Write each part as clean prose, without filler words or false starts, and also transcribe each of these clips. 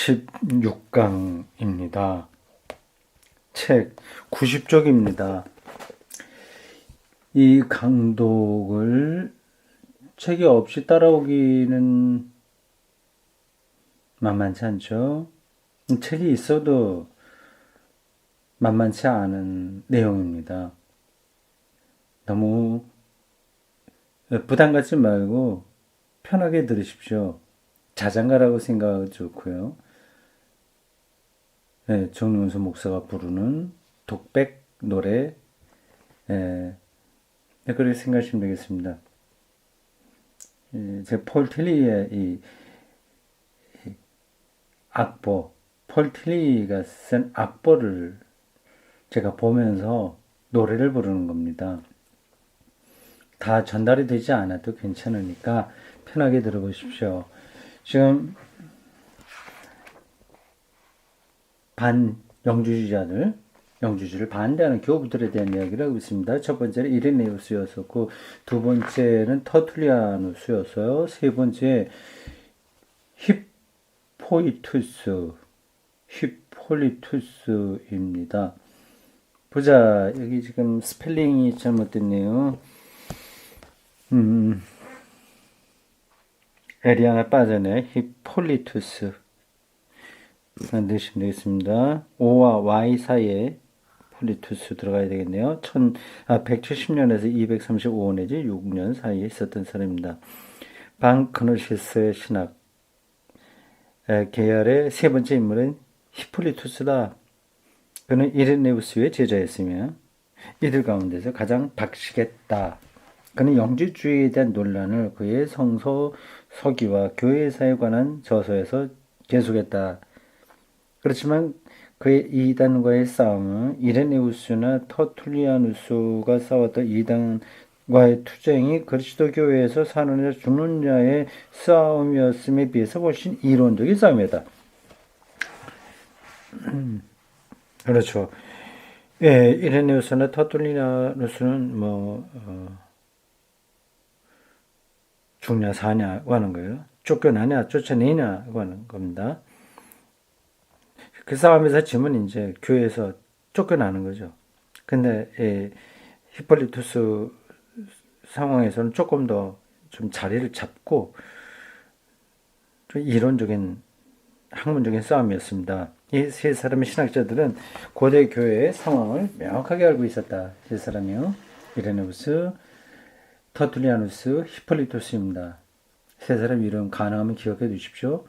16강입니다. 책 90쪽입니다. 이 강독을 책이 없이 따라오기는 만만치 않죠. 책이 있어도 만만치 않은 내용입니다. 너무 부담 갖지 말고 편하게 들으십시오. 자장가라고 생각하기 좋고요. 정윤수 목사가 부르는 독백 노래, 그렇게 생각하시면 되겠습니다. 제 폴 틸리의 이 악보, 폴 틸리가 쓴 악보를 제가 보면서 노래를 부르는 겁니다. 다 전달이 되지 않아도 괜찮으니까 편하게 들어보십시오. 지금 영주주의를 반대하는 교부들에 대한 이야기를 하고 있습니다. 첫 번째는 이레네우스였었고, 두 번째는 터툴리아누스였어요. 세 번째 히폴리투스입니다. 보자, 여기 지금 스펠링이 잘못됐네요. L이 하나 빠졌네. 히폴리투스 넣으시면 되겠습니다. O와 Y 사이에 폴리투스 들어가야 되겠네요. 170년에서 235 내지 6년 사이에 있었던 사람입니다. 방크노시스의 신학 계열의 세 번째 인물은 히폴리투스다. 그는 이레네우스의 제자였으며 이들 가운데서 가장 박식했다. 그는 영지주의에 대한 논란을 그의 성서, 서기와 교회사에 관한 저서에서 계속했다. 그렇지만 그의 이단과의 싸움은 이레네우스나 터툴리아누스가 싸웠던 이단과의 투쟁이 그리스도교회에서 사는 자 죽는 자의 싸움이었음에 비해서 훨씬 이론적인 싸움이었다. 그렇죠. 이레네우스나 터툴리아누스는 죽냐 사냐고 하는 거예요. 쫓겨나냐 쫓아내냐고 하는 겁니다. 그 싸움에서 지면 이제 교회에서 쫓겨나는 거죠. 근데 히폴리투스 상황에서는 조금 더 좀 자리를 잡고 좀 이론적인 학문적인 싸움이었습니다. 이 세 사람의 신학자들은 고대 교회의 상황을 명확하게 알고 있었다. 세 사람이요. 이레네우스, 터툴리아누스, 히폴리투스입니다. 세 사람 이름 가능하면 기억해 두십시오.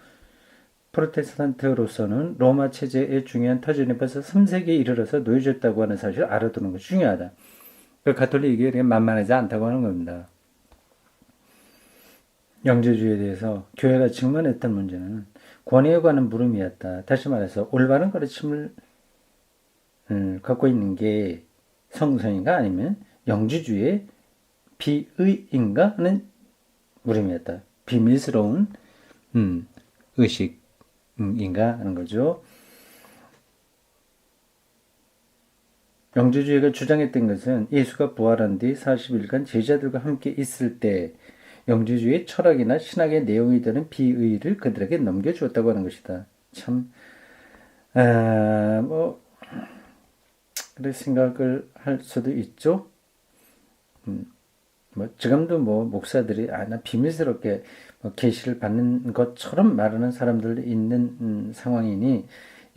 프로테스탄트로서는 로마 체제의 중요한 터전이 벌써 3세기에 이르러서 놓여졌다고 하는 사실을 알아두는 것이 중요하다. 그 가톨릭이 만만하지 않다고 하는 겁니다. 영재주의에 대해서 교회가 직면했던 문제는 권위에 관한 물음이었다. 다시 말해서 올바른 가르침을 갖고 있는 게 성서인가 아니면 영지주의의 비의인가 하는 물음이었다. 비밀스러운 의식인가 하는 거죠. 영지주의가 주장했던 것은 예수가 부활한 뒤 40일간 제자들과 함께 있을 때 영지주의의 철학이나 신학의 내용이 되는 비의를 그들에게 넘겨주었다고 하는 것이다. 참, 그렇게 생각을 할 수도 있죠. 지금도 목사들이 나 비밀스럽게 계시를 받는 것처럼 말하는 사람들도 있는 상황이니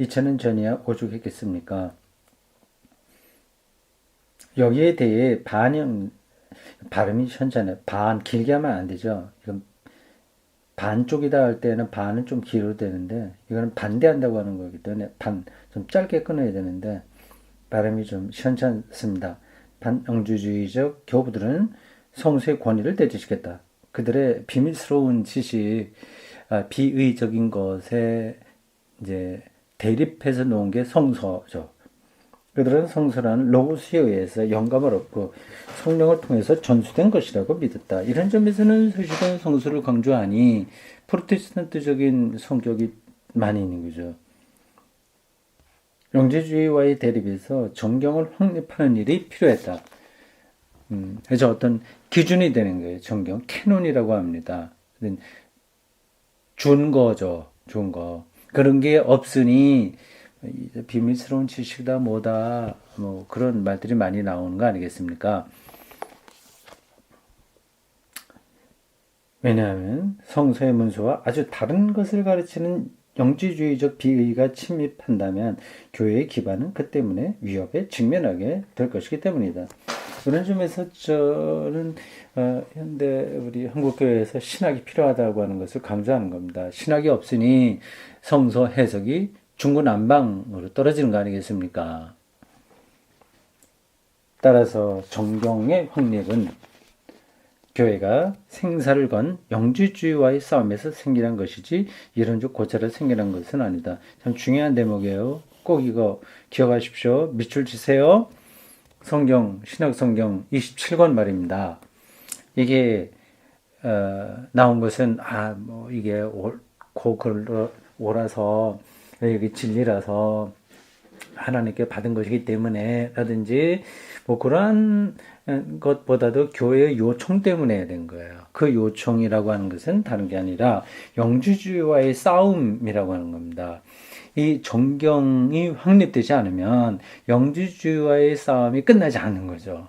2000년 전이야 오죽했겠습니까? 여기에 대해 발음이 현잖아요. 길게 하면 안 되죠. 이건 반쪽이다 할 때는 반은 좀 길어도 되는데 이거는 반대한다고 하는 거기 때문에 좀 짧게 끊어야 되는데 발음이 좀 현찮습니다. 반영주주의적 교부들은 성서의 권위를 대체시켰다. 그들의 비밀스러운 지식, 비의적인 것에 이제 대립해서 놓은 게 성서죠. 그들은 성서라는 로고스에 의해서 영감을 얻고 성령을 통해서 전수된 것이라고 믿었다. 이런 점에서는 사실은 성서를 강조하니 프로테스탄트적인 성격이 많이 있는 거죠. 영재주의와의 대립에서 정경을 확립하는 일이 필요했다. 그래서 어떤 기준이 되는 거예요. 정경, 캐논이라고 합니다. 준거죠. 준거. 그런 게 없으니 비밀스러운 지식이다 뭐다 뭐 그런 말들이 많이 나오는 거 아니겠습니까? 왜냐하면 성서의 문서와 아주 다른 것을 가르치는 영지주의적 비의가 침입한다면 교회의 기반은 그 때문에 위협에 직면하게 될 것이기 때문이다. 그런 점에서 저는 현대 우리 한국교회에서 신학이 필요하다고 하는 것을 강조하는 겁니다. 신학이 없으니 성서 해석이 중구난방으로 떨어지는 거 아니겠습니까? 따라서 정경의 확립은 교회가 생사를 건 영지주의와의 싸움에서 생기는 것이지 이런적 고찰을 생기는 것은 아니다. 참 중요한 대목이에요. 꼭 이거 기억하십시오. 밑줄 치세요. 성경, 신약성경 27권 말입니다. 이게 나온 것은 뭐 이게 옳고 옳아서 이게 진리라서 하나님께 받은 것이기 때문에 라든지 뭐 그러한 것보다도 교회의 요청 때문에 해야 된 거예요. 그 요청이라고 하는 것은 다른 게 아니라 영지주의와의 싸움이라고 하는 겁니다. 이 정경이 확립되지 않으면 영지주의와의 싸움이 끝나지 않는 거죠.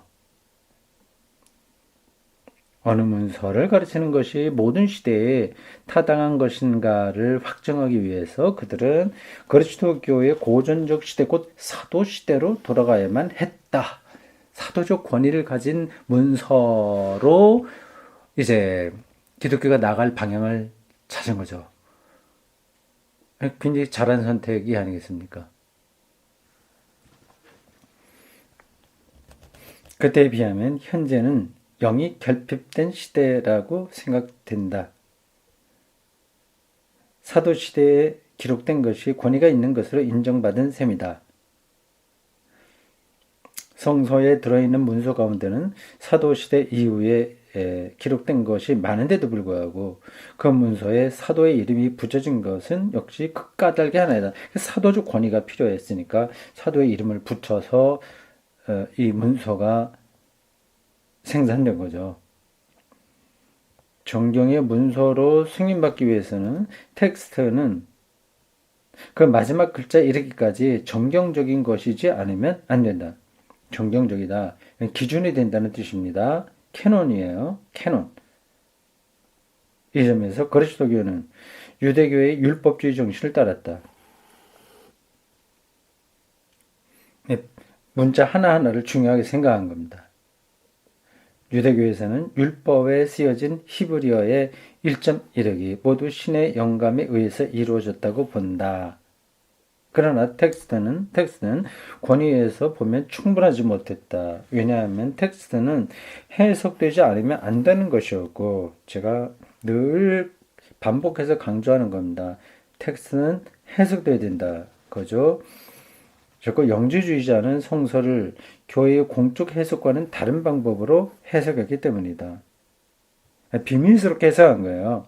어느 문서를 가르치는 것이 모든 시대에 타당한 것인가를 확정하기 위해서 그들은 그리스도교의 고전적 시대 곧 사도 시대로 돌아가야만 했다. 사도적 권위를 가진 문서로 이제 기독교가 나갈 방향을 찾은 거죠. 굉장히 잘한 선택이 아니겠습니까? 그때에 비하면 현재는 영이 결핍된 시대라고 생각된다. 사도시대에 기록된 것이 권위가 있는 것으로 인정받은 셈이다. 성서에 들어있는 문서 가운데는 사도시대 이후에 기록된 것이 많은데도 불구하고 그 문서에 사도의 이름이 붙여진 것은 역시 극까닭이 하나이다. 사도적 권위가 필요했으니까 사도의 이름을 붙여서 이 문서가 생산된 거죠. 정경의 문서로 승인받기 위해서는 텍스트는 그 마지막 글자에 이르기까지 정경적인 것이지 않으면 안 된다. 정경적이다. 기준이 된다는 뜻입니다. 캐논이에요. 캐논. 이 점에서 그리스도교는 유대교의 율법주의 정신을 따랐다. 문자 하나하나를 중요하게 생각한 겁니다. 유대교에서는 율법에 쓰여진 히브리어의 1.1획이 모두 신의 영감에 의해서 이루어졌다고 본다. 그러나 텍스트는 권위에서 보면 충분하지 못했다. 왜냐하면 텍스트는 해석되지 않으면 안 되는 것이었고 제가 늘 반복해서 강조하는 겁니다. 텍스트는 해석돼야 된다. 그죠? 결국 영지주의자는 성서를 교회의 공적 해석과는 다른 방법으로 해석했기 때문이다. 비밀스럽게 해석한 거예요.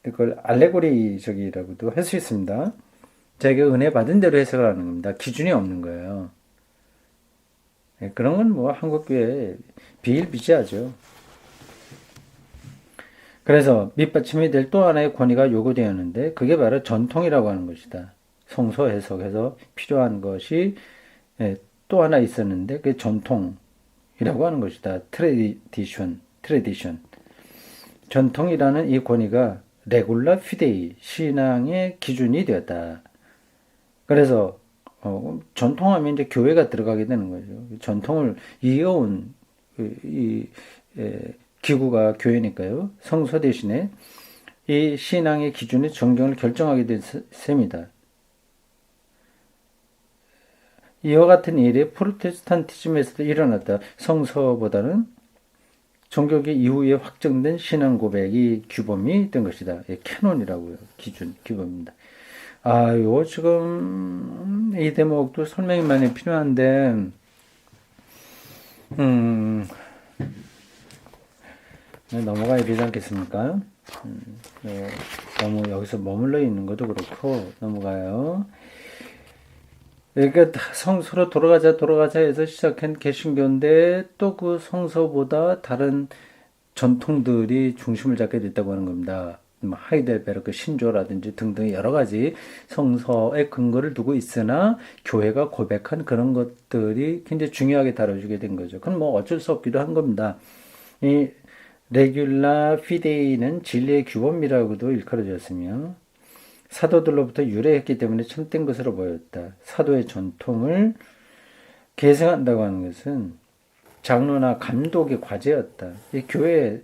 그걸 알레고리적이라고도 할 수 있습니다. 자기가 은혜 받은 대로 해석을 하는 겁니다. 기준이 없는 거예요. 그런 건 뭐 한국교회 비일비재하죠. 그래서 밑받침이 될 또 하나의 권위가 요구되었는데 그게 바로 전통이라고 하는 것이다. 성서 해석에서 필요한 것이 또 하나 있었는데 그게 전통이라고 하는 것이다. 트레디션. 전통이라는 이 권위가 레굴라 피데이, 신앙의 기준이 되었다. 그래서 전통하면 이제 교회가 들어가게 되는 거죠. 전통을 이어온 기구가 교회니까요. 성서 대신에 이 신앙의 기준의 정경을 결정하게 된 셈이다. 이와 같은 일이 프로테스탄티즘에서도 일어났다. 성서보다는 종교계 이후에 확정된 신앙 고백이 규범이 된 것이다. 캐논이라고요. 규범입니다. 요 지금 이 대목도 설명이 많이 필요한데 넘어가야 되지 않겠습니까? 너무 여기서 머물러 있는 것도 그렇고 넘어가요. 그러니까 성서로 돌아가자 해서 시작한 개신교인데 또 그 성서보다 다른 전통들이 중심을 잡게 됐다고 하는 겁니다. 뭐 하이델베르크 신조라든지 등등 여러 가지 성서의 근거를 두고 있으나 교회가 고백한 그런 것들이 굉장히 중요하게 다뤄지게 된 거죠. 그건 뭐 어쩔 수 없기도 한 겁니다. 이 레귤라 피데이는 진리의 규범이라고도 일컬어졌으며 사도들로부터 유래했기 때문에 참된 것으로 보였다. 사도의 전통을 계승한다고 하는 것은 장로나 감독의 과제였다. 이 교회의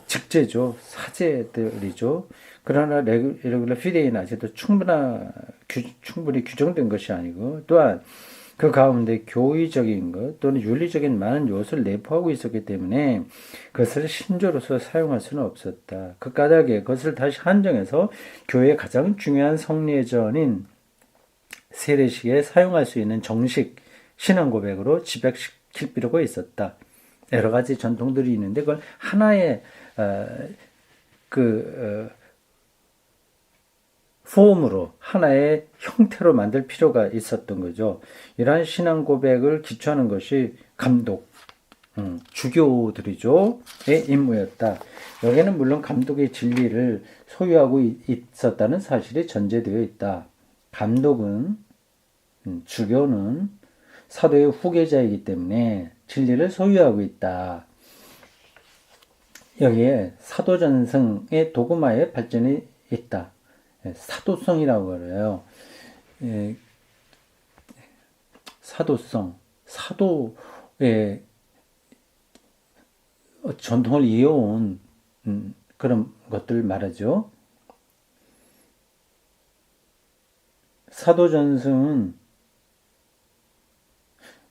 직제죠. 사제들이죠. 그러나 레귤라 피데이는 아직도 충분히 규정된 것이 아니고 또한 그 가운데 교의적인 것 또는 윤리적인 많은 요소를 내포하고 있었기 때문에 그것을 신조로서 사용할 수는 없었다. 그 까닭에 그것을 다시 한정해서 교회의 가장 중요한 성례전인 세례식에 사용할 수 있는 정식 신앙 고백으로 집약시킬 필요가 있었다. 여러 가지 전통들이 있는데 그걸 하나의 폼으로 하나의 형태로 만들 필요가 있었던 거죠. 이러한 신앙 고백을 기초하는 것이 감독, 주교들이죠. 의 임무였다. 여기에는 물론 감독의 진리를 소유하고 있었다는 사실이 전제되어 있다. 감독은, 주교는 사도의 후계자이기 때문에 진리를 소유하고 있다. 여기에 사도전승의 도구마의 발전이 있다. 사도성이라고 그래요. 사도성, 사도의 전통을 이어온 그런 것들 말하죠. 사도전승은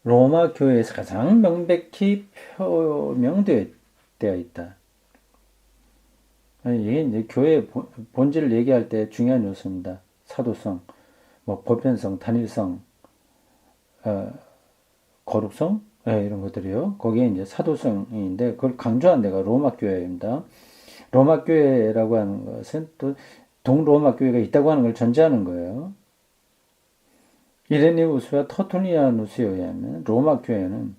로마 교회에서 가장 명백히 표명되어 있다. 이게 이제 교회의 본질을 얘기할 때 중요한 요소입니다. 사도성, 뭐 보편성, 단일성, 거룩성, 이런 것들이요. 거기에 이제 사도성인데 그걸 강조한 데가 로마 교회입니다. 로마 교회라고 하는 것은 또 동로마 교회가 있다고 하는 걸 전제하는 거예요. 이레네우스와 터툴리아누스에 의하면 로마 교회는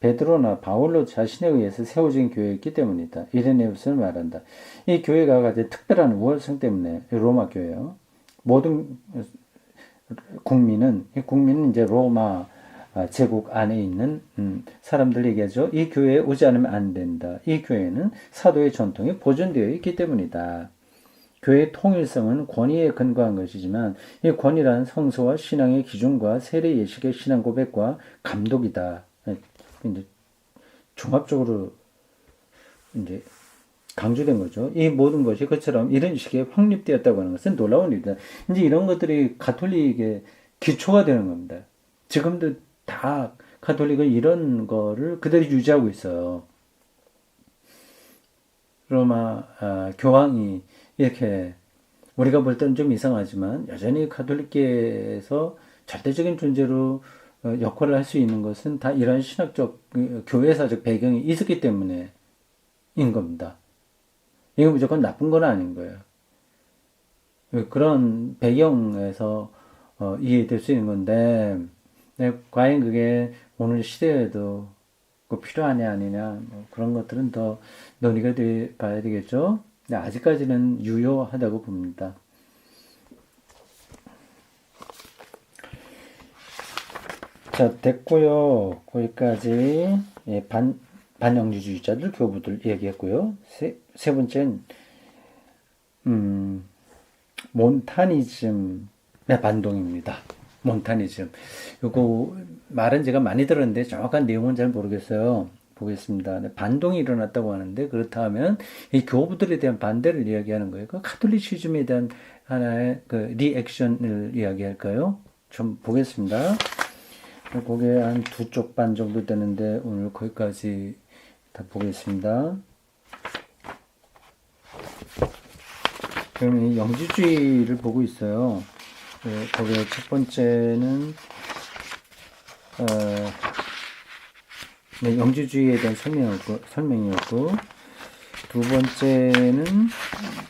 베드로나 바울로 자신에 의해서 세워진 교회였기 때문이다. 이레네우스는 말한다. 이 교회가 가진 특별한 우월성 때문에 로마 교회요. 모든 국민은 이제 로마 제국 안에 있는 사람들 얘기하죠. 이 교회에 오지 않으면 안 된다. 이 교회는 사도의 전통이 보존되어 있기 때문이다. 교회의 통일성은 권위에 근거한 것이지만 이 권위란 성서와 신앙의 기준과 세례 예식의 신앙 고백과 감독이다. 이제 종합적으로 이제 강조된 거죠. 이 모든 것이 그처럼 이런 식의 확립되었다고 하는 것은 놀라운 일이다. 이제 이런 것들이 가톨릭의 기초가 되는 겁니다. 지금도 다 가톨릭은 이런 거를 그대로 유지하고 있어요. 로마 교황이 이렇게 우리가 볼 때는 좀 이상하지만 여전히 가톨릭계에서 절대적인 존재로 역할을 할 수 있는 것은 다 이런 신학적 교회사적 배경이 있었기 때문에인 겁니다. 이건 무조건 나쁜 건 아닌 거예요. 그런 배경에서 이해될 수 있는 건데 과연 그게 오늘 시대에도 필요하냐 아니냐 뭐 그런 것들은 더 논의가 돼 봐야 되겠죠. 아직까지는 유효하다고 봅니다. 자, 됐고요. 거기까지 반영주의자들, 교부들 얘기했고요. 세 번째는 몬타니즘의 반동입니다. 몬타니즘. 요거 말은 제가 많이 들었는데 정확한 내용은 잘 모르겠어요. 보겠습니다. 반동이 일어났다고 하는데 그렇다 하면 이 교부들에 대한 반대를 이야기하는 거예요. 그 카톨리시즘에 대한 하나의 그 리액션을 이야기할까요? 좀 보겠습니다. 그게 한 2쪽 반 정도 되는데 오늘 거기까지 다 보겠습니다. 그러면 영지주의를 보고 있어요. 거기에 첫 번째는 영지주의에 대한 설명이었고 두 번째는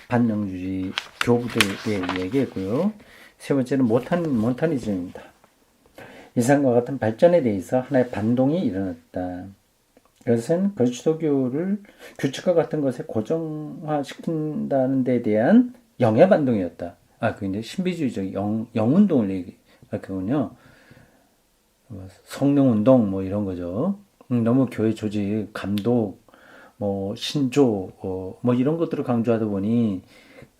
반영주의 교부들의 얘기했고요. 세 번째는 몬타니즘입니다. 이상과 같은 발전에 대해서 하나의 반동이 일어났다. 그것은 그리스도교를 규칙과 같은 것에 고정화시킨다는 데 대한 영의 반동이었다. 그 이제 신비주의적 영운동을 얘기하군요. 성령운동 뭐 이런 거죠. 너무 교회 조직, 감독, 뭐 신조, 뭐 이런 것들을 강조하다 보니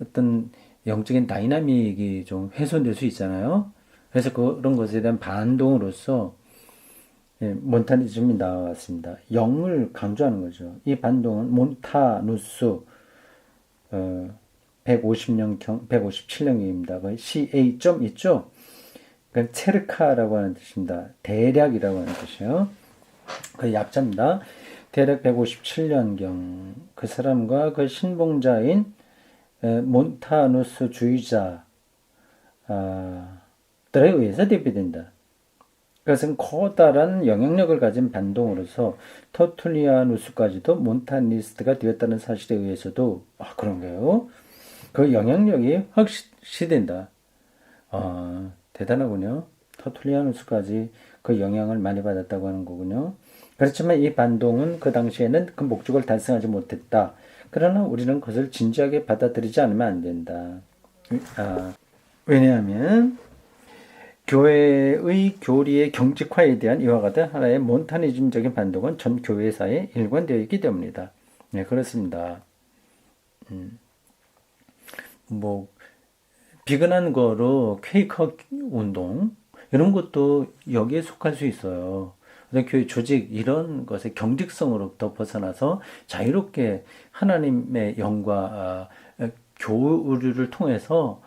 어떤 영적인 다이나믹이 좀 훼손될 수 있잖아요. 그래서 그런 것에 대한 반동으로서 몬타니즘이 나왔습니다. 영을 강조하는 거죠. 이 반동은 몬타누스 157년경입니다. 그 CA 점 있죠? 그러니까 체르카라고 하는 뜻입니다. 대략이라고 하는 뜻이에요. 그 약자입니다. 대략 157년경 그 사람과 그 신봉자인 몬타누스 주의자들에 의해서 대표된다. 그것은 커다란 영향력을 가진 반동으로서 터툴리아누스까지도 몬타니스트가 되었다는 사실에 의해서도 그런가요? 그 영향력이 확시된다. 대단하군요. 터툴리아누스까지 그 영향을 많이 받았다고 하는 거군요. 그렇지만 이 반동은 그 당시에는 그 목적을 달성하지 못했다. 그러나 우리는 그것을 진지하게 받아들이지 않으면 안 된다. 왜냐하면 교회의 교리의 경직화에 대한 이와 같은 하나의 몬타니즘적인 반동은 전 교회사에 일관되어 있기 때문이다. 네, 그렇습니다. 뭐 비근한 거로 퀘이커 운동 이런 것도 여기에 속할 수 있어요. 교회 조직 이런 것의 경직성으로부터 벗어나서 자유롭게 하나님의 영과 교류를 통해서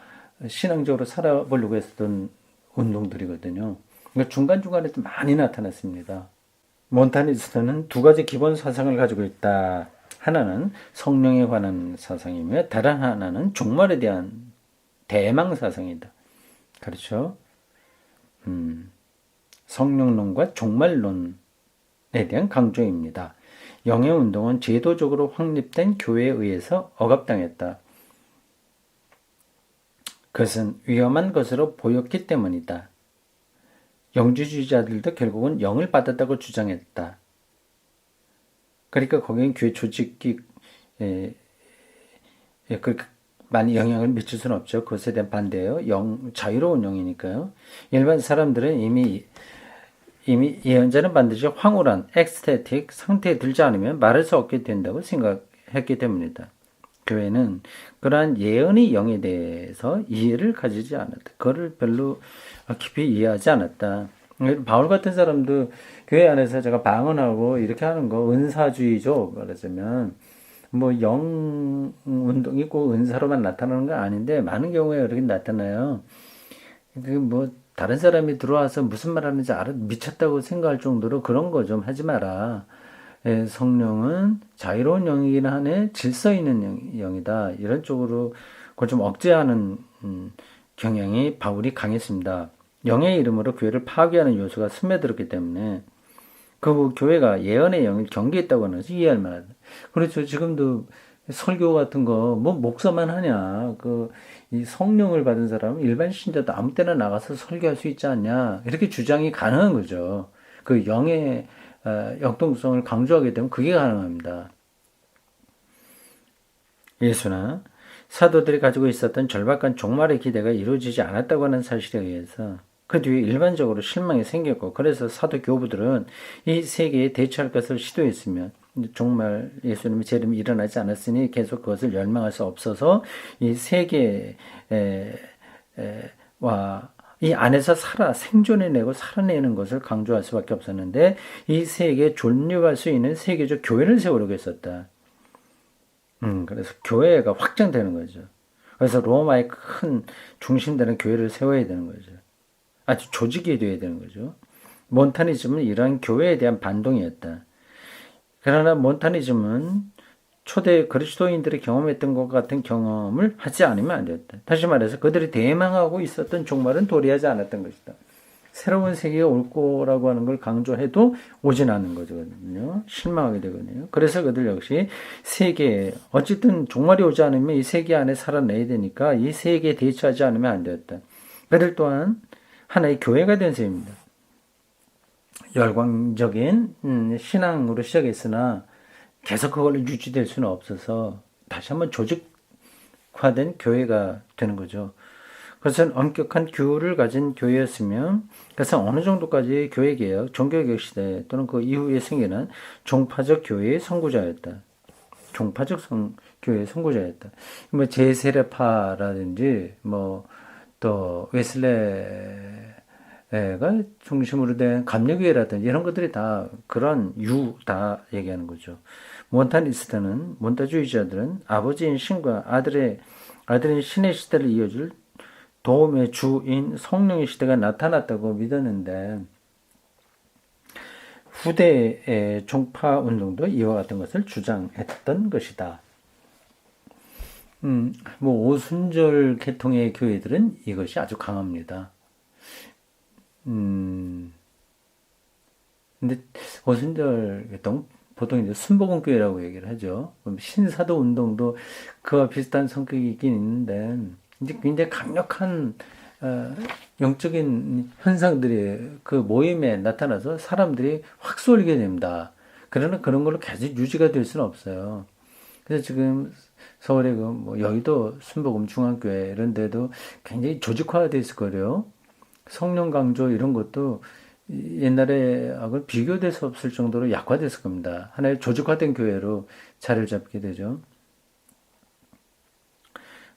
신앙적으로 살아보려고 했던 운동들이거든요. 그러니까 중간중간에 좀 많이 나타났습니다. 몬타니스트는 두 가지 기본 사상을 가지고 있다. 하나는 성령에 관한 사상이며 다른 하나는 종말에 대한 대망 사상이다. 그렇죠? 성령론과 종말론에 대한 강조입니다. 영의 운동은 제도적으로 확립된 교회에 의해서 억압당했다. 그것은 위험한 것으로 보였기 때문이다. 영주주의자들도 결국은 영을 받았다고 주장했다. 그러니까 거기는 교회 조직이 그렇게 많이 영향을 미칠 수는 없죠. 그것에 대한 반대예요. 자유로운 영이니까요. 일반 사람들은 이미 예언자는 반드시 황홀한 엑스테틱 상태에 들지 않으면 말할 수 없게 된다고 생각했기 때문이다. 교회는 그러한 예언의 영에 대해서 이해를 가지지 않았다. 그거를 별로 깊이 이해하지 않았다. 바울 같은 사람도 교회 안에서 제가 방언하고 이렇게 하는 거 은사주의죠. 말하자면 뭐 영 운동이 꼭 은사로만 나타나는 건 아닌데 많은 경우에 그렇게 나타나요. 그 뭐 다른 사람이 들어와서 무슨 말 하는지 미쳤다고 생각할 정도로 그런 거 좀 하지 마라. 성령은 자유로운 영이긴 하네 질서 있는 영이다. 이런 쪽으로 그걸 좀 억제하는 경향이 바울이 강했습니다. 영의 이름으로 교회를 파괴하는 요소가 스며들었기 때문에 그 교회가 예언의 영을 경계했다고 하는 것이 이해할 만하다. 그렇죠. 지금도 설교 같은 거 뭐 목사만 하냐. 이 성령을 받은 사람은 일반 신자도 아무 때나 나가서 설교할 수 있지 않냐. 이렇게 주장이 가능한 거죠. 그 영의 역동성을 강조하게 되면 그게 가능합니다. 예수나 사도들이 가지고 있었던 절박한 종말의 기대가 이루어지지 않았다고 하는 사실에 의해서 그 뒤에 일반적으로 실망이 생겼고 그래서 사도 교부들은 이 세계에 대처할 것을 시도했으면 정말 예수님의 재림이 일어나지 않았으니 계속 그것을 열망할 수 없어서 이 세계와 이 안에서 생존해내고 살아내는 것을 강조할 수밖에 없었는데 이 세계에 존립할 수 있는 세계적 교회를 세우려고 했었다. 그래서 교회가 확장되는 거죠. 그래서 로마의 큰 중심되는 교회를 세워야 되는 거죠. 아주 조직이 되어야 되는 거죠. 몬타니즘은 이러한 교회에 대한 반동이었다. 그러나 몬타니즘은 초대 그리스도인들이 경험했던 것 같은 경험을 하지 않으면 안 되었다. 다시 말해서 그들이 대망하고 있었던 종말은 도래하지 않았던 것이다. 새로운 세계가 올 거라고 하는 걸 강조해도 오진 않는 거거든요. 실망하게 되거든요. 그래서 그들 역시 세계에 어쨌든 종말이 오지 않으면 이 세계 안에 살아내야 되니까 이 세계에 대처하지 않으면 안 되었다. 그들 또한 하나의 교회가 된 셈입니다. 열광적인 신앙으로 시작했으나 계속 그걸로 유지될 수는 없어서 다시 한번 조직화된 교회가 되는 거죠. 그것은 엄격한 규를 가진 교회였으며, 그래서 어느 정도까지 교회개혁, 종교개혁 시대 또는 그 이후에 생기는 종파적 교회의 선구자였다. 종파적 교회의 선구자였다. 뭐 제세례파라든지 뭐 또 웨슬레가 중심으로 된 감리교회라든지 이런 것들이 다 그런 다 얘기하는 거죠. 몬타주의자들은 아버지인 신과 아들인 신의 시대를 이어줄 도움의 주인 성령의 시대가 나타났다고 믿었는데, 후대의 종파 운동도 이와 같은 것을 주장했던 것이다. 뭐 오순절 계통의 교회들은 이것이 아주 강합니다. 근데 오순절 계통 보통 이제 순복음교회라고 얘기를 하죠. 신사도 운동도 그와 비슷한 성격이 있긴 있는데, 이제 굉장히 강력한 영적인 현상들이 그 모임에 나타나서 사람들이 확 쏠리게 됩니다. 그러나 그런 걸로 계속 유지가 될 수는 없어요. 그래서 지금 서울의 그뭐 여의도 순복음 중앙교회 이런 데도 굉장히 조직화되어 있을 거예요. 성령 강조 이런 것도 옛날에하고 비교될 수 없을 정도로 약화됐을 겁니다. 하나의 조직화된 교회로 자리를 잡게 되죠.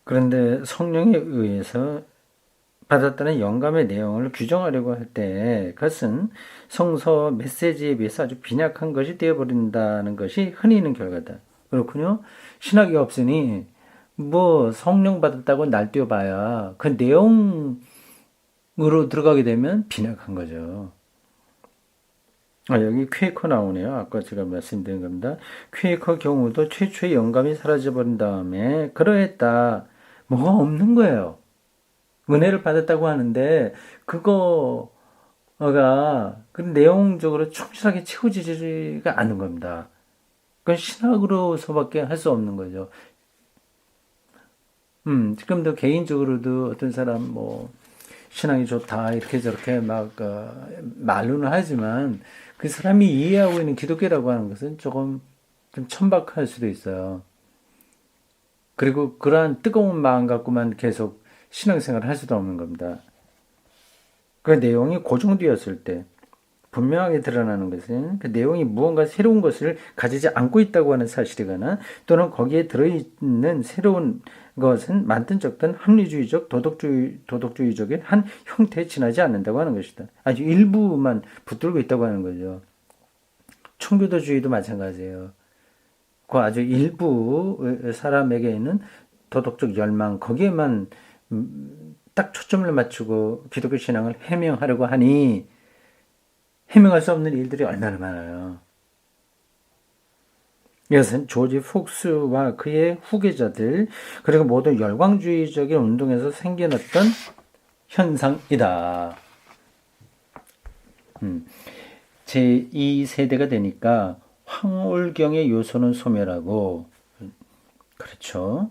그런데 성령에 의해서 받았다는 영감의 내용을 규정하려고 할 때 그것은 성서 메시지에 비해서 아주 빈약한 것이 되어버린다는 것이 흔히 있는 결과다. 그렇군요. 신학이 없으니 뭐 성령 받았다고 날뛰어봐야 그 내용으로 들어가게 되면 빈약한 거죠. 여기 퀘이커 나오네요. 아까 제가 말씀드린 겁니다. 퀘이커 경우도 최초의 영감이 사라져버린 다음에 그러했다. 뭐가 없는 거예요. 은혜를 받았다고 하는데 그거가 그 내용적으로 충실하게 채워지지가 않는 겁니다. 그건 신학으로서밖에 할 수 없는 거죠. 지금도 개인적으로도 어떤 사람 뭐 신앙이 좋다 이렇게 저렇게 막 말로는 하지만 그 사람이 이해하고 있는 기독교라고 하는 것은 조금 좀 천박할 수도 있어요. 그리고 그러한 뜨거운 마음 갖고만 계속 신앙생활을 할 수도 없는 겁니다. 그 내용이 고정되었을 때 분명하게 드러나는 것은 그 내용이 무언가 새로운 것을 가지지 않고 있다고 하는 사실이거나 또는 거기에 들어있는 새로운 것은 많든 적든 합리주의적, 도덕주의적인 한 형태에 지나지 않는다고 하는 것이다. 아주 일부만 붙들고 있다고 하는 거죠. 청교도주의도 마찬가지예요. 그 아주 일부 사람에게 있는 도덕적 열망, 거기에만 딱 초점을 맞추고 기독교 신앙을 해명하려고 하니 해명할 수 없는 일들이 얼마나 많아요. 이것은 조지 폭스와 그의 후계자들 그리고 모든 열광주의적인 운동에서 생겨났던 현상이다. 제2세대가 되니까 황홀경의 요소는 소멸하고, 그렇죠.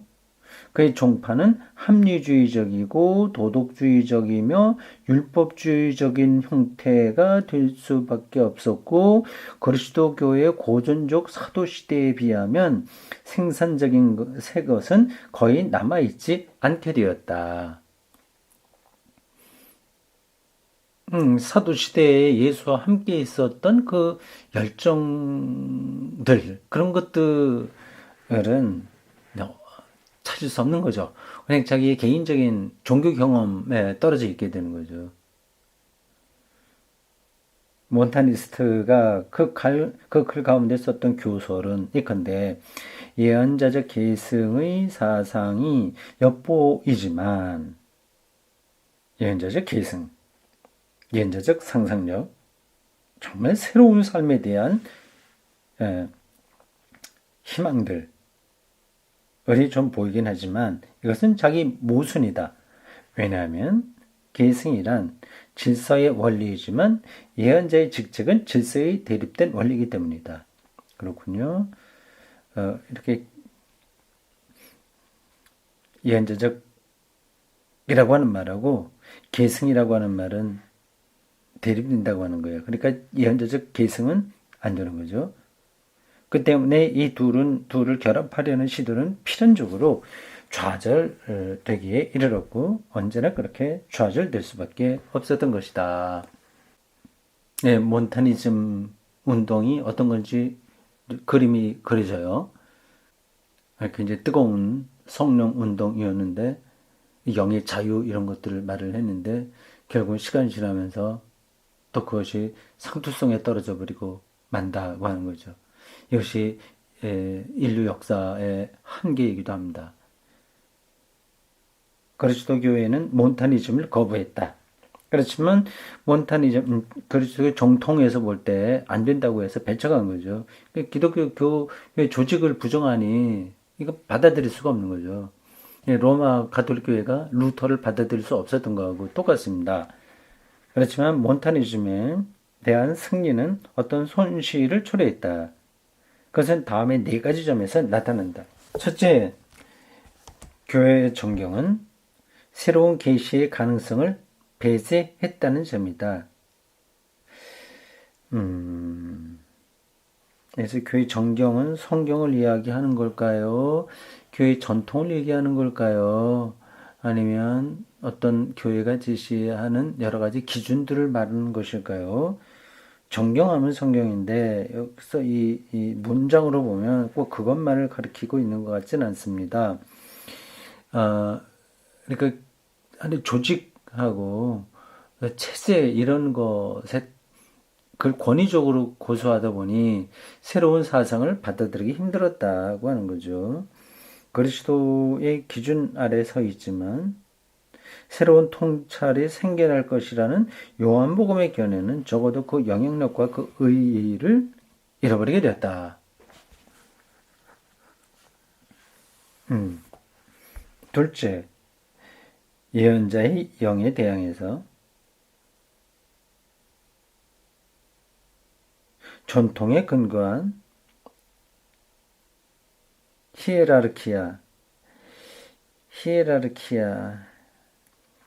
그의 종파는 합리주의적이고 도덕주의적이며 율법주의적인 형태가 될 수밖에 없었고, 그리스도교의 고전적 사도시대에 비하면 생산적인 새 것은 거의 남아있지 않게 되었다. 사도시대에 예수와 함께 있었던 그 열정들, 그런 것들은 찾을 수 없는 거죠. 그냥 자기의 개인적인 종교 경험에 떨어져 있게 되는 거죠. 몬타니스트가 그 글 가운데 썼던 교설은 이건데, 예언자적 계승의 사상이 엿보이지만, 예언자적 계승, 예언자적 상상력, 정말 새로운 삶에 대한 희망들, 을이 좀 보이긴 하지만 이것은 자기 모순이다. 왜냐하면 계승이란 질서의 원리이지만 예언자의 직책은 질서에 대립된 원리이기 때문이다. 그렇군요. 이렇게 예언자적이라고 하는 말하고 계승이라고 하는 말은 대립된다고 하는 거예요. 그러니까 예언자적 계승은 안 되는 거죠. 그 때문에 이 둘을 결합하려는 시도는 필연적으로 좌절되기에 이르렀고 언제나 그렇게 좌절될 수밖에 없었던 것이다. 네, 몬타니즘 운동이 어떤 건지 그림이 그려져요. 굉장히 뜨거운 성령 운동이었는데 영의 자유 이런 것들을 말을 했는데 결국 시간이 지나면서 또 그것이 상투성에 떨어져 버리고 만다고 하는 거죠. 이것이 인류 역사의 한계이기도 합니다. 그리스도 교회는 몬타니즘을 거부했다. 그렇지만 그리스도의 정통에서 볼 때 안 된다고 해서 배척한 거죠. 기독교 교회 조직을 부정하니 이거 받아들일 수가 없는 거죠. 로마 가톨릭 교회가 루터를 받아들일 수 없었던 거하고 똑같습니다. 그렇지만 몬타니즘에 대한 승리는 어떤 손실을 초래했다. 그것은 다음에 네 가지 점에서 나타난다. 첫째, 교회의 정경은 새로운 계시의 가능성을 배제했다는 점이다. 그래서 교회 정경은 성경을 이야기하는 걸까요? 교회 전통을 얘기하는 걸까요? 아니면 어떤 교회가 제시하는 여러 가지 기준들을 말하는 것일까요? 정경하면 성경인데 여기서 이 문장으로 보면 꼭 그것만을 가리키고 있는 것 같지는 않습니다. 그러니까 조직하고 체제 이런 것에 그걸 권위적으로 고수하다 보니 새로운 사상을 받아들이기 힘들었다고 하는 거죠. 그리스도의 기준 아래 서 있지만 새로운 통찰이 생겨날 것이라는 요한복음의 견해는 적어도 그 영향력과 그 의의를 잃어버리게 되었다. 둘째, 예언자의 영에 대항해서 전통에 근거한 히에라르키아,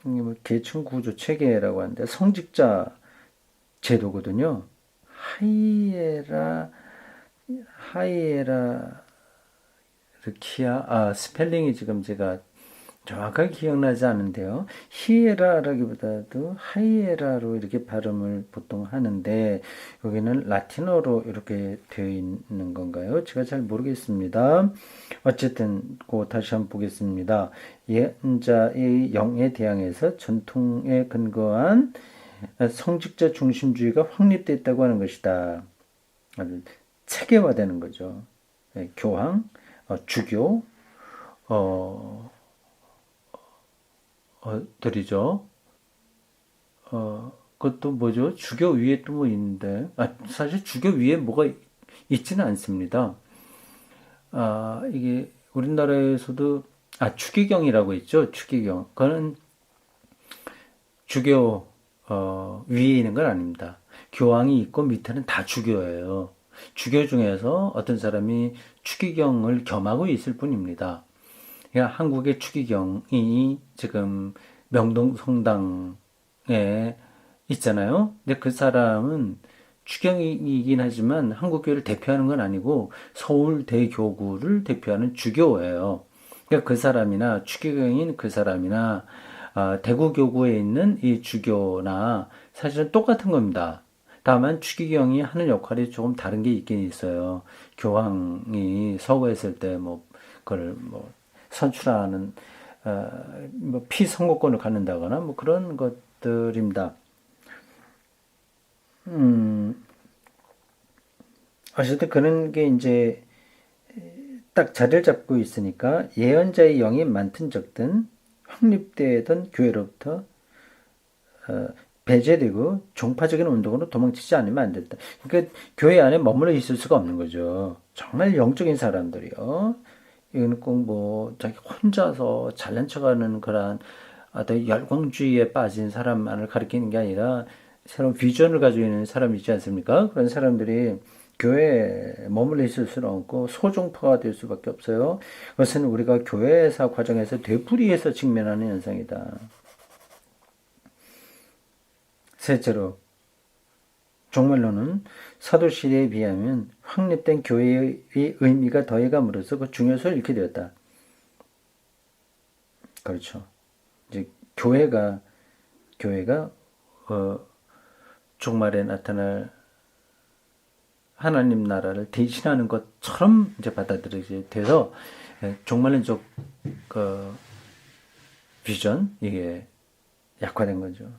이게 뭐 계층 구조 체계라고 하는데 성직자 제도거든요. 하이에라르키아, 스펠링이 지금 제가 정확하게 기억나지 않은데요. 히에라라기보다도 하이에라로 이렇게 발음을 보통 하는데 여기는 라틴어로 이렇게 되어 있는 건가요? 제가 잘 모르겠습니다. 어쨌든 다시 한번 보겠습니다. 예언자의 영에 대항해서 전통에 근거한 성직자 중심주의가 확립됐다고 하는 것이다. 체계화되는 거죠. 교황, 주교, 들이죠. 그것도 뭐죠? 주교 위에 또 뭐 있는데, 사실 주교 위에 뭐가 있지는 않습니다. 이게 우리나라에서도, 추기경이라고 있죠? 추기경. 그거는 주교, 위에 있는 건 아닙니다. 교황이 있고 밑에는 다 주교예요. 주교 중에서 어떤 사람이 추기경을 겸하고 있을 뿐입니다. 그러니까 한국의 추기경이 지금 명동 성당에 있잖아요. 근데 그 사람은 추경이긴 하지만 한국교회를 대표하는 건 아니고 서울대교구를 대표하는 주교예요. 그러니까 그 사람이나 추기경인 그 사람이나 대구교구에 있는 이 주교나 사실은 똑같은 겁니다. 다만 추기경이 하는 역할이 조금 다른 게 있긴 있어요. 교황이 서거했을 때 뭐 그걸 뭐 선출하는 뭐 피선거권을 갖는다거나 뭐 그런 것들입니다. 어쨌든 그런 게 이제 딱 자리를 잡고 있으니까 예언자의 영이 많든 적든 확립되던 교회로부터 배제되고 종파적인 운동으로 도망치지 않으면 안 된다. 그러니까 교회 안에 머물러 있을 수가 없는 거죠. 정말 영적인 사람들이요. 이건 꼭 뭐 자기 혼자서 잘난 척하는 그런 어떤 열광주의에 빠진 사람만을 가리키는 게 아니라 새로운 비전을 가지고 있는 사람이 있지 않습니까? 그런 사람들이 교회에 머물러 있을 수는 없고 소종파가 될 수밖에 없어요. 그것은 우리가 교회사 과정에서 되풀이해서 직면하는 현상이다. 셋째로 종말론은 사도시대에 비하면 확립된 교회의 의미가 더해감으로써 그 중요성을 잃게 되었다. 그렇죠. 이제 교회가 어, 종말에 나타날 하나님 나라를 대신하는 것처럼 이제 받아들이게 돼서 종말론적 그 비전 이게 약화된 거죠.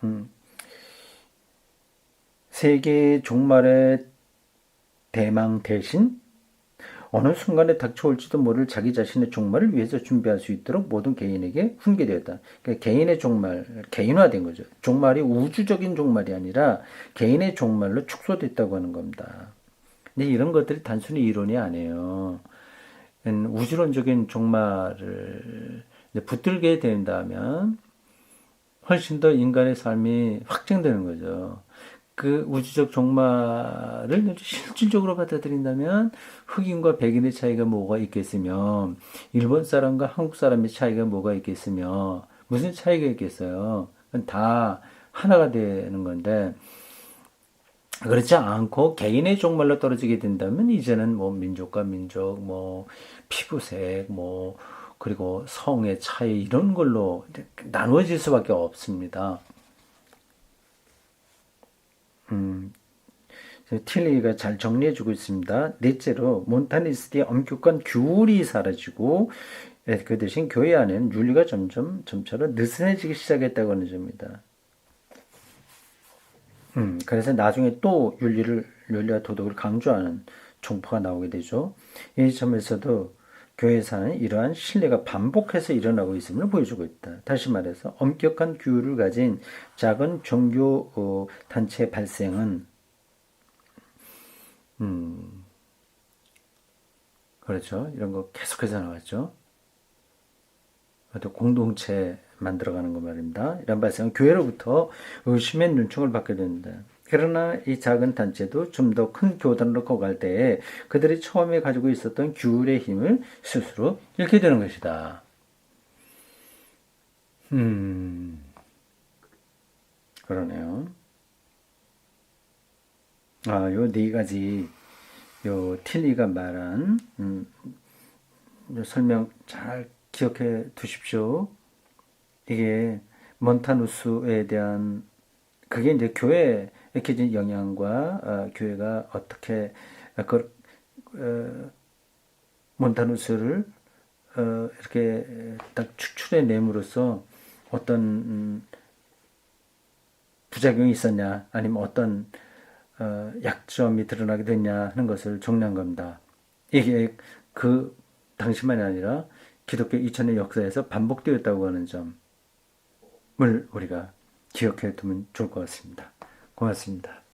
음, 세계 종말의 대망 대신 어느 순간에 닥쳐올지도 모를 자기 자신의 종말을 위해서 준비할 수 있도록 모든 개인에게 훈계되었다. 그러니까 개인의 종말, 개인화된 거죠. 종말이 우주적인 종말이 아니라 개인의 종말로 축소됐다고 하는 겁니다. 근데 이런 것들이 단순히 이론이 아니에요. 우주론적인 종말을 붙들게 된다면 훨씬 더 인간의 삶이 확장되는 거죠. 그 우주적 종말을 실질적으로 받아들인다면 흑인과 백인의 차이가 뭐가 있겠으며 일본 사람과 한국 사람의 차이가 뭐가 있겠으며 무슨 차이가 있겠어요. 다 하나가 되는 건데 그렇지 않고 개인의 종말로 떨어지게 된다면 이제는 뭐 민족과 민족, 뭐 피부색, 뭐 그리고 성의 차이 이런 걸로 나누어질 수밖에 없습니다. 틸리가 잘 정리해주고 있습니다. 넷째로 몬타니스트의 엄격한 규율이 사라지고 그 대신 교회 안에는 윤리가 점차로 느슨해지기 시작했다고 하는 점입니다. 그래서 나중에 또 윤리와 도덕을 강조하는 종파가 나오게 되죠. 이 점에서도 교회에서는 이러한 신뢰가 반복해서 일어나고 있음을 보여주고 있다. 다시 말해서 엄격한 규율을 가진 작은 종교 단체 발생은 그렇죠. 이런 거 계속해서 나왔죠. 또 공동체 만들어가는 거 말입니다. 이런 발생은 교회로부터 의심의 눈총을 받게 됩니다. 그러나 이 작은 단체도 좀 더 큰 교단으로 커갈 때에 그들이 처음에 가지고 있었던 규율의 힘을 스스로 잃게 되는 것이다. 그러네요. 요 네 가지, 요 틸리가 말한, 요 설명 잘 기억해 두십시오. 이게 몬타누스에 대한 그게 이제 교회에 끼친 영향과 교회가 어떻게 그 몬타누스를 이렇게 딱 추출해 내므로써 어떤 부작용이 있었냐 아니면 어떤 약점이 드러나게 됐냐 하는 것을 정리한 겁니다. 이게 그 당시만이 아니라 기독교 2000년 역사에서 반복되었다고 하는 점을 우리가 기억해 두면 좋을 것 같습니다. 고맙습니다.